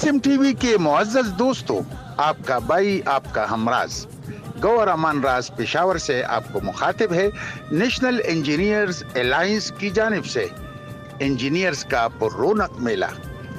SMTV के मुअज़्ज़ज़ दोस्तों, आपका भाई, आपका हमराज गौहर अमान राज पेशावर से आपको मुखातिब है। नेशनल इंजीनियर्स अलायंस की जानिब से इंजीनियर्स का पुररौनक मेला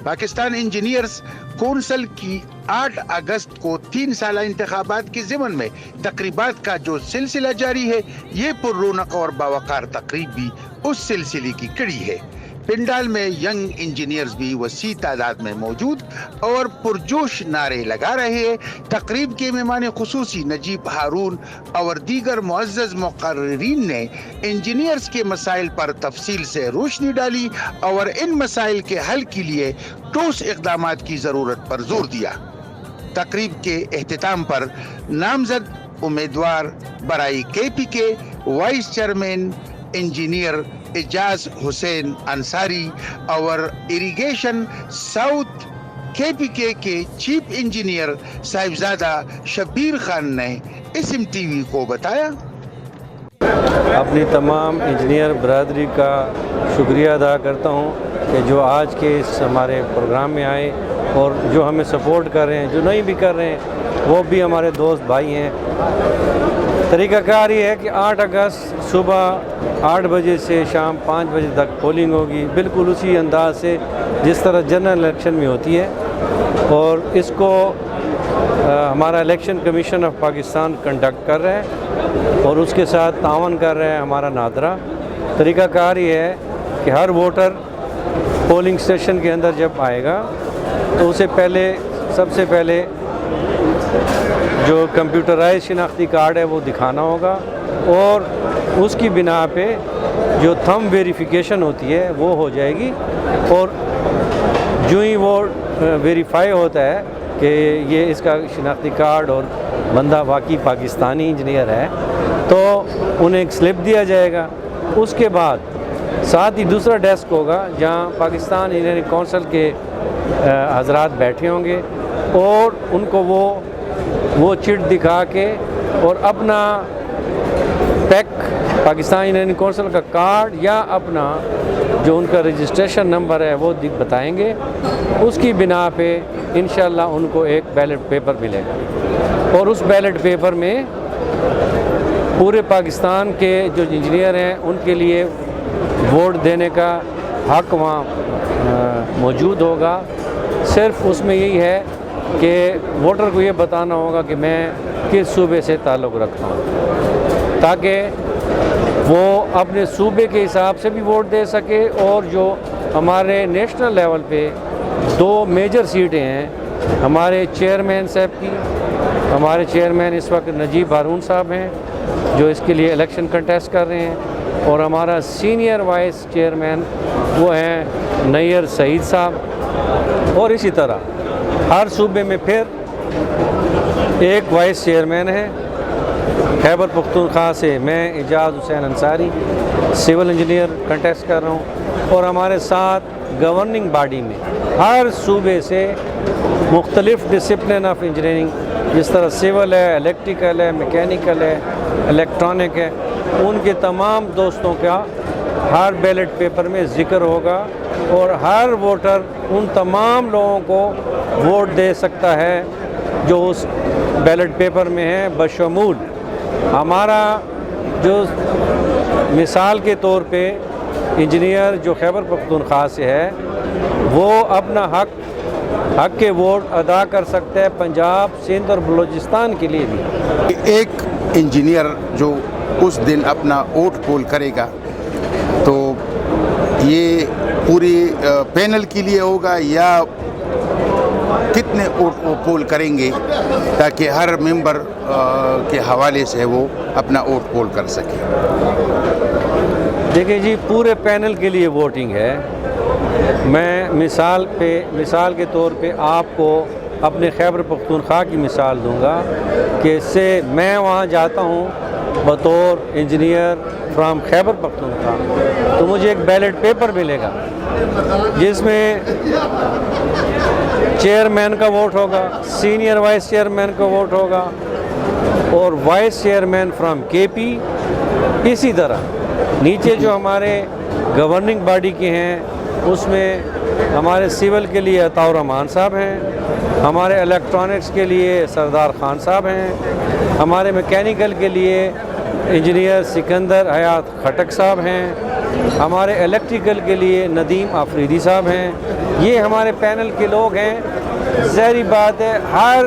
पाकिस्तान इंजीनियर्स कौंसिल की 8 अगस्त को 3 साला इंतखाबात के ज़िमन में तकरीबात का जो सिलसिला जारी है, ये पुररौनक और बावकार तकरीब भी उस सिलसिले की कड़ी है। पिंडाल में यंग इंजीनियर्स भी वसी तादाद में मौजूद और पुरजोश नारे लगा रहे हैं। तकरीब के मेहमान खुसूसी नजीब हारून और दीगर मुअज़्ज़ज़ मुक़र्रिरीन ने इंजीनियर्स के मसाइल पर तफसील से रोशनी डाली और इन मसाइल के हल के लिए ठोस इक़दामात की ज़रूरत पर जोर दिया। तकरीब के एहतिताम पर नामजद उम्मीदवार बराई KPK vice chairman engineer Ejaz Hussain Ansari और इरिगेशन साउथ KPK के चीफ इंजीनियर साहिबजादा शब्बीर खान ने SMTV को बताया। अपनी तमाम इंजीनियर बरादरी का शुक्रिया अदा करता हूँ कि जो आज के इस हमारे प्रोग्राम में आए और जो हमें सपोर्ट कर रहे हैं, जो नहीं भी कर रहे हैं वो भी हमारे दोस्त भाई हैं। तरीक़ाकार ये है कि 8 अगस्त सुबह 8 बजे से शाम 5 बजे तक पोलिंग होगी, बिल्कुल उसी अंदाज से जिस तरह जनरल इलेक्शन में होती है, और इसको हमारा election commission of Pakistan conduct कर रहा है और उसके साथ तावन कर रहा है हमारा नादरा। तरीक़ाकार ये है कि हर वोटर पोलिंग स्टेशन के अंदर जब आएगा तो उसे सबसे पहले जो कंप्यूटराइज शिनाख्ती कार्ड है वो दिखाना होगा और उसकी बिना पे जो थंब वेरिफिकेशन होती है वो हो जाएगी, और जो ही वो वेरीफाई होता है कि ये इसका शिनाख्ती कार्ड और बंदा वाकई पाकिस्तानी इंजीनियर है तो उन्हें एक स्लिप दिया जाएगा। उसके बाद साथ ही दूसरा डेस्क होगा जहाँ पाकिस्तान इंजीनियरिंग कौंसिल के हजरात बैठे होंगे और उनको वो चिट दिखा के और अपना पैक पाकिस्तान इंजीनियरिंग कौंसिल का कार्ड या अपना जो उनका रजिस्ट्रेशन नंबर है वो बताएंगे। उसकी बिना पे इंशाल्लाह उनको एक बैलेट पेपर मिलेगा और उस बैलेट पेपर में पूरे पाकिस्तान के जो इंजीनियर हैं उनके लिए वोट देने का हक वहाँ मौजूद होगा। सिर्फ उसमें यही है कि वोटर को ये बताना होगा कि मैं किस सूबे से ताल्लुक़ रखता हूँ, ताकि वो अपने सूबे के हिसाब से भी वोट दे सके। और जो हमारे नेशनल लेवल पे 2 मेजर सीटें हैं हमारे चेयरमैन साहब की, हमारे चेयरमैन इस वक्त नजीब हारून साहब हैं जो इसके लिए इलेक्शन कंटेस्ट कर रहे हैं, और हमारा सीनियर वाइस चेयरमैन वो हैं नैयर सईद साहब। और इसी तरह हर सूबे में फिर एक वाइस चेयरमैन है। खैबर पख्तूनख्वा से मैं Ejaz Hussain Ansari civil engineer contest कर रहा हूँ, और हमारे साथ गवर्निंग बॉडी में हर सूबे से मुख्तलिफ़ डिसिप्लिन ऑफ इंजीनियरिंग जिस तरह सिविल है, इलेक्ट्रिकल है, मैकेनिकल है, इलेक्ट्रॉनिक है, उनके तमाम दोस्तों का हर बैलेट पेपर में ज़िक्र होगा और हर वोटर उन तमाम लोगों को वोट दे सकता है जो उस बैलेट पेपर में है। बशमूल हमारा जो मिसाल के तौर पे इंजीनियर जो खैबर पख्तूनख्वा से है वो अपना हक के वोट अदा कर सकते हैं पंजाब, सिंध और बलूचिस्तान के लिए भी। एक इंजीनियर जो उस दिन अपना वोट पोल करेगा तो ये पूरी पैनल के लिए होगा या कितने वोट पोल करेंगे ताकि हर मेंबर के हवाले से वो अपना वोट पोल कर सके? देखिए जी, पूरे पैनल के लिए वोटिंग है। मैं मिसाल के तौर पे आपको अपने खैबर पख्तूनख्वा की मिसाल दूंगा कि इससे मैं वहाँ जाता हूँ बतौर इंजीनियर फ्राम खैबर पख्तूनख्वा, तो मुझे एक बैलेट पेपर मिलेगा जिसमें चेयरमैन का वोट होगा, सीनियर वाइस चेयरमैन का वोट होगा और वाइस चेयरमैन फ्राम KP। इसी तरह नीचे जो हमारे गवर्निंग बॉडी के हैं उसमें हमारे सिविल के लिए अताउर रहमान साहब हैं, ہمارے الیکٹرانکس کے لیے سردار خان صاحب ہیں، ہمارے میکینیکل کے لیے انجینئر سکندر حیات خٹک صاحب ہیں، ہمارے الیکٹریکل کے لیے ندیم آفریدی صاحب ہیں. یہ ہمارے پینل کے لوگ ہیں. ظاہری بات ہے ہر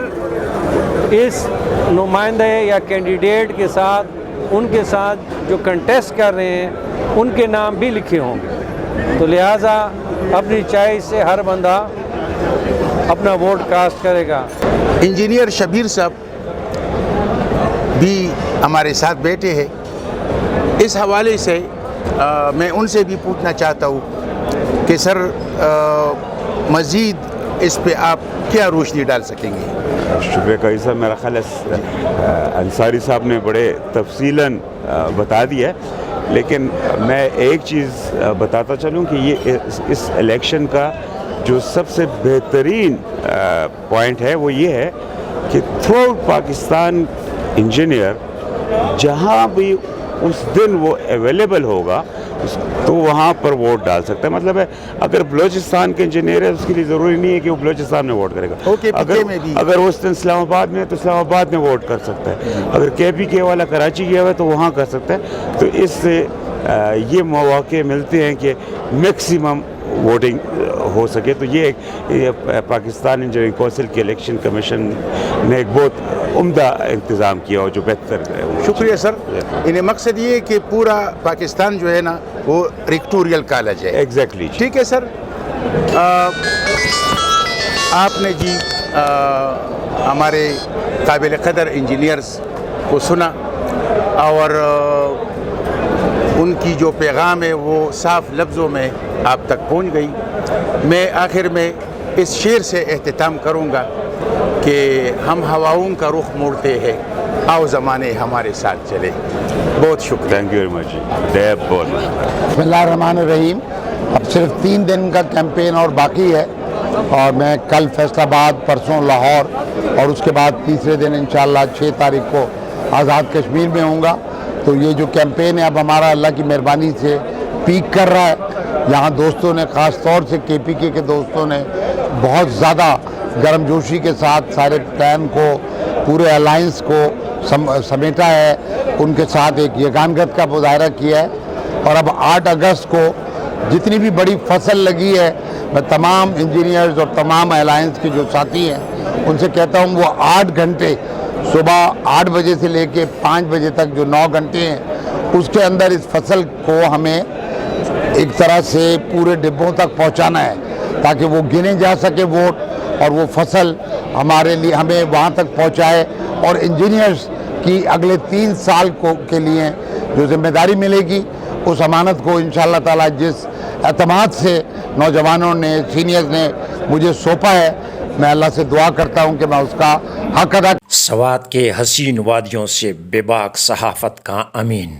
اس نمائندے یا کینڈیڈیٹ کے ساتھ ان کے ساتھ جو کنٹیسٹ کر رہے ہیں ان کے نام بھی لکھے ہوں گے، تو لہٰذا اپنی چوائس سے ہر بندہ اپنا ووٹ کاسٹ کرے گا. انجینئر شبیر صاحب بھی ہمارے ساتھ بیٹھے ہیں. اس حوالے سے میں ان سے بھی پوچھنا چاہتا ہوں کہ سر مزید اس پہ آپ کیا روشنی ڈال سکیں گے؟ شکریہ قاضی صاحب. میرا خیال ہے انصاری صاحب نے بڑے تفصیلاً بتا دیا ہے، لیکن میں ایک چیز بتاتا چلوں کہ یہ اس الیکشن کا جو سب سے بہترین پوائنٹ ہے وہ یہ ہے کہ تھرو آؤٹ پاکستان انجینئر جہاں بھی اس دن وہ اویلیبل ہوگا تو وہاں پر ووٹ ڈال سکتا ہے. مطلب ہے اگر بلوچستان کے انجینئر ہے اس کے لیے ضروری نہیں ہے کہ وہ بلوچستان میں ووٹ کرے گا. اگر وہ اس دن اسلام آباد میں ہے تو اسلام آباد میں ووٹ کر سکتا ہے. اگر کے پی کے والا کراچی گیا ہوا ہے تو وہاں کر سکتا ہے. تو اس سے یہ مواقع ملتے ہیں کہ میکسیمم ووٹنگ ہو سکے. تو یہ پاکستان انجینئرنگ کونسل کے الیکشن کمیشن نے ایک بہت عمدہ انتظام کیا اور جو بہتر ہے. شکریہ سر. انہیں مقصد یہ ہے کہ پورا پاکستان جو ہے نا وہ ریکٹوریل کالج ہے. ایگزیکٹلی. ٹھیک ہے سر. آپ نے جی ہمارے قابل قدر انجینئرز کو سنا اور ان کی جو پیغام ہے وہ صاف لفظوں میں آپ تک پہنچ گئی. میں آخر میں اس شعر سے اختتام کروں گا کہ ہم ہواؤں کا رخ موڑتے ہیں، آؤ زمانے ہمارے ساتھ چلے. بہت شکریہ. Thank you very much. دیب بول. بسم اللہ الرحمن الرحیم. اب صرف 3 دن کا کیمپین اور باقی ہے، اور میں کل فیصل آباد، پرسوں لاہور، اور اس کے بعد تیسرے دن انشاءاللہ 6 تاریخ کو آزاد کشمیر میں ہوں گا. تو یہ جو کیمپین ہے اب ہمارا اللہ کی مہربانی سے پیک کر رہا ہے. یہاں دوستوں نے، خاص طور سے کے پی کے دوستوں نے بہت زیادہ گرم جوشی کے ساتھ سارے پلان کو، پورے الائنس کو سمیٹا ہے. ان کے ساتھ ایک یگانگت کا مظاہرہ کیا ہے. اور اب 8 اگست کو جتنی بھی بڑی فصل لگی ہے، میں تمام انجینئرز اور تمام الائنس کے جو ساتھی ہیں ان سے کہتا ہوں وہ 8 گھنٹے صبح 8 بجے سے لے کے 5 بجے تک جو 9 گھنٹے ہیں اس کے اندر اس فصل کو ہمیں ایک طرح سے پورے ڈبوں تک پہنچانا ہے تاکہ وہ گنے جا سکے ووٹ، اور وہ فصل ہمارے لیے ہمیں وہاں تک پہنچائے. اور انجینئرز کی اگلے 3 سال کے لیے جو ذمہ داری ملے گی اس امانت کو انشاءاللہ تعالی جس اعتماد سے نوجوانوں نے، سینئرز نے مجھے سونپا ہے، میں اللہ سے دعا کرتا ہوں کہ میں اس کا حق ادا. سوات کے حسین وادیوں سے بے باک صحافت کا امین.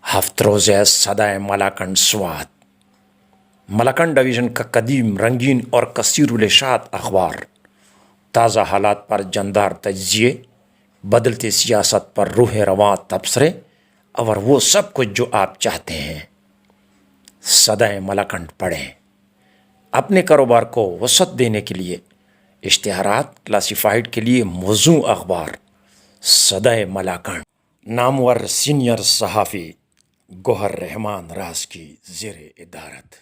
ہفت روزہ صدائے ملاکنڈ سوات. ملاکنڈ ڈویژن کا قدیم، رنگین اور کثیر الاشاعت اخبار. تازہ حالات پر جاندار تجزیے، بدلتی سیاست پر روح رواں تبصرے اور وہ سب کچھ جو آپ چاہتے ہیں. صدائے ملاکنڈ پڑھیں. اپنے کاروبار کو وسعت دینے کے لیے اشتہارات، کلاسیفائیڈ کے لیے موزوں اخبار. صدائے ملاکنڈ. نامور سینئر صحافی گوہر رحمان راز کی زیر ادارت.